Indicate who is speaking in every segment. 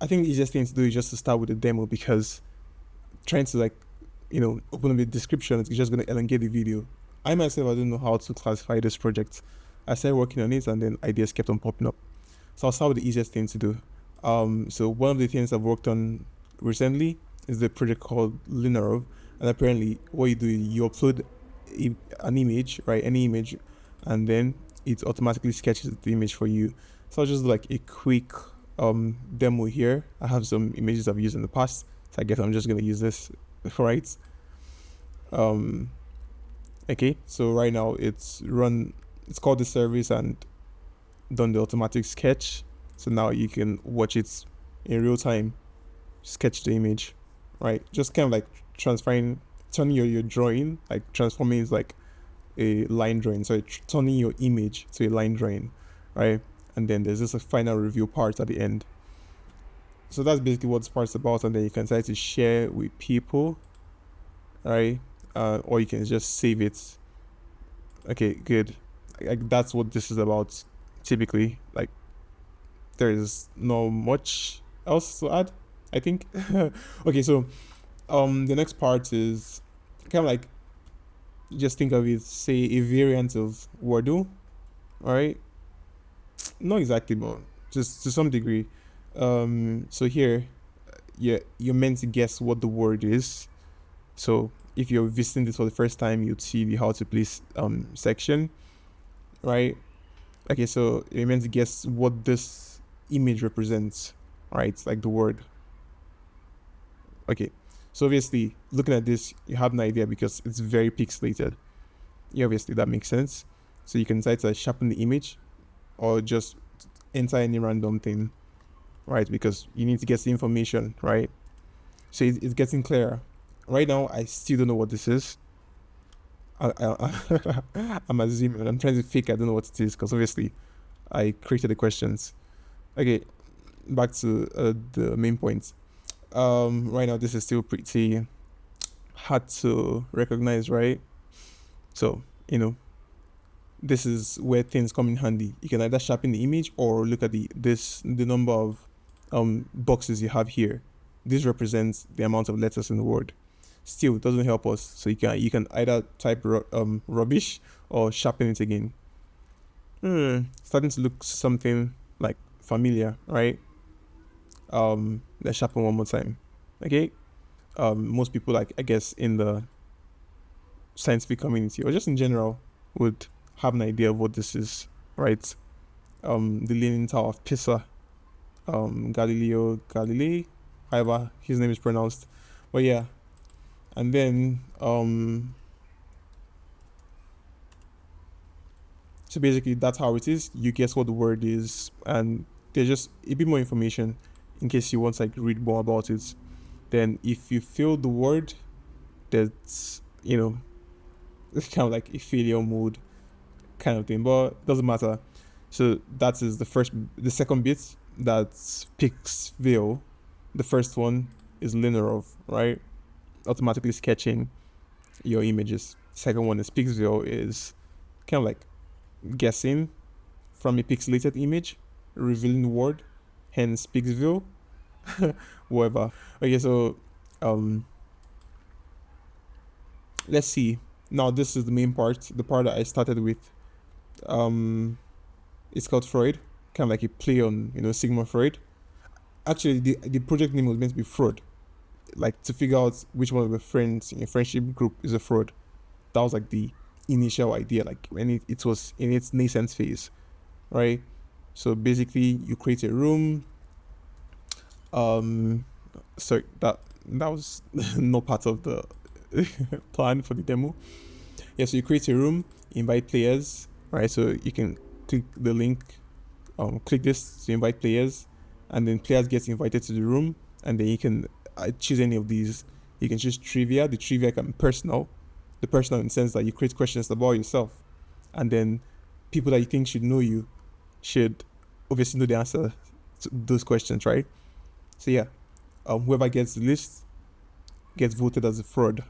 Speaker 1: I think the easiest thing to do is just to start with a demo, because trying to like, open up the description is just going to elongate the video. I myself, I don't know how to classify this project. I started working on it and then ideas kept on popping up. So I'll start with the easiest thing to do. So one of the things I've worked on recently is the project called Linarov. And apparently what you do is you upload an image, right? Any image, and then it automatically sketches the image for you. So I'll just do like a quick demo here. I have some images I've used in the past. So I guess I'm just gonna use this, right? Okay, so right now it's called the service and done the automatic sketch. So now you can watch it in real time, sketch the image, right? Just kind of like turning your drawing, like transforming it like a line drawing. So turning your image to a line drawing, right? And then there's this final review part at the end. So that's basically what this part's about. And then you can decide to share with people, right? Or you can just save it. Okay, good. Like that's what this is about. Typically, like there is not much else to add, I think. Okay, so the next part is kind of like, just think of it, say a variant of Wordle, all right? Not exactly, but just to some degree. So here, you're meant to guess what the word is. So if you're visiting this for the first time, you'd see the how to place section, right? Okay, so you're meant to guess what this image represents, right? Like the word. Okay, so obviously looking at this, you have an idea because it's very pixelated. Yeah, obviously that makes sense. So you can decide to sharpen the image or just enter any random thing, right? Because you need to get the information, right? So it's getting clearer. Right now, I still don't know what this is. I'm assuming, I'm trying to fake I don't know what it is, because obviously I created the questions. Okay, back to the main point. Right now this is still pretty hard to recognize, right? So this is where things come in handy. You can either sharpen the image or look at the number of boxes you have here. This represents the amount of letters in the word. Still, it doesn't help us. So you can either type rubbish or sharpen it again. Starting to look something like familiar, right? Let's sharpen one more time. Okay. Most people, like I guess in the scientific community or just in general, would have an idea of what this is, right? The Leaning Tower of Pisa, Galileo Galilei, however his name is pronounced. But yeah, and then so basically that's how it is. You guess what the word is, and there's just a bit more information in case you want to like read more about it. Then if you fill the word, that's it's kind of like a failure mode kind of thing, but it doesn't matter. So that is the second bit, that's Pixveal. The first one is Linarov, right? Automatically sketching your images. Second one is Pixveal, is kind of like guessing from a pixelated image, revealing the word, hence Pixveal. Whatever. Okay, so let's see. Now this is the main part, the part that I started with. It's called Freud, kind of like a play on Sigmund Freud. Actually, the project name was meant to be Freud, like to figure out which one of the friends in a friendship group is a fraud. That was like the initial idea, like when it was in its nascent phase, right? So basically, you create a room. Sorry, that was not part of the plan for the demo. Yeah, so you create a room, invite players, right? So you can click the link, click this to invite players, and then players get invited to the room, and then you can choose any of these. You can choose trivia. The trivia can be personal. The personal in the sense that you create questions about yourself, and then people that you think should know you should obviously know the answer to those questions, right? So yeah, whoever gets the list gets voted as a fraud,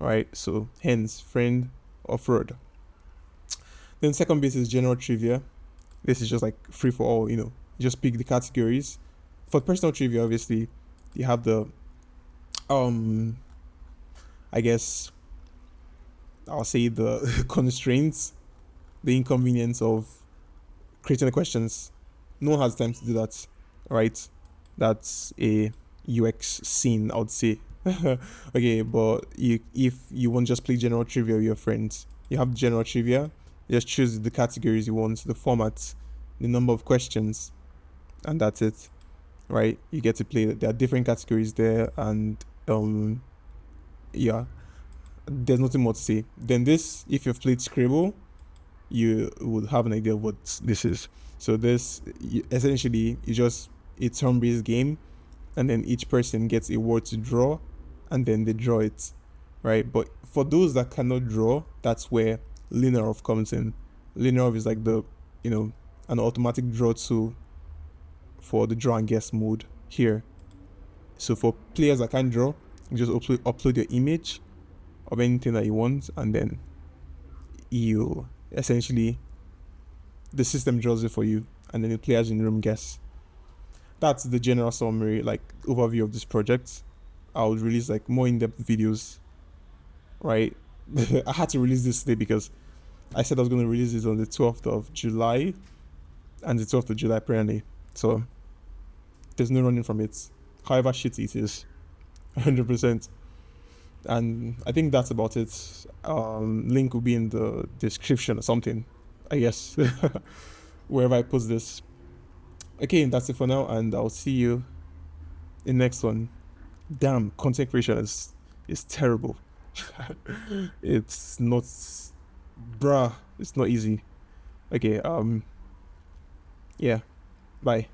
Speaker 1: right? So hence friend or fraud. Then second bit is general trivia. This is just like free for all, you just pick the categories For personal trivia, obviously, you have the um, I guess I'll say the constraints, the inconvenience of creating the questions. No one has time to do that, right? That's a UX scene, I would say. Okay, but if you want to just play general trivia with your friends, you have general trivia. You just choose the categories you want, the format, the number of questions, and that's it, right? You get to play. There are different categories there, and um, yeah, there's nothing more to say. Then this, if you've played Scribble, you would have an idea of what this is. So this essentially is just a turn-based game, and then each person gets a word to draw, and then they draw it, right? But for those that cannot draw, that's where Linarov comes in. Linarov is like the, you know, an automatic draw tool for the draw and guess mode here. So for players that can't draw, you just upload your image of anything that you want, and then you essentially the system draws it for you, and then the players in the room guess. That's the general summary, like overview of this project. I would release like more in-depth videos, right? I had to release this today because I said I was going to release this on the 12th of July, and the 12th of July apparently. So there's no running from it. However shitty it is, 100%. And I think that's about it. Link will be in the description or something, I guess, wherever I post this. Okay, that's it for now, and I'll see you in the next one. Damn, content creation is terrible. It's not, bruh. It's not easy. Okay. Yeah. Bye.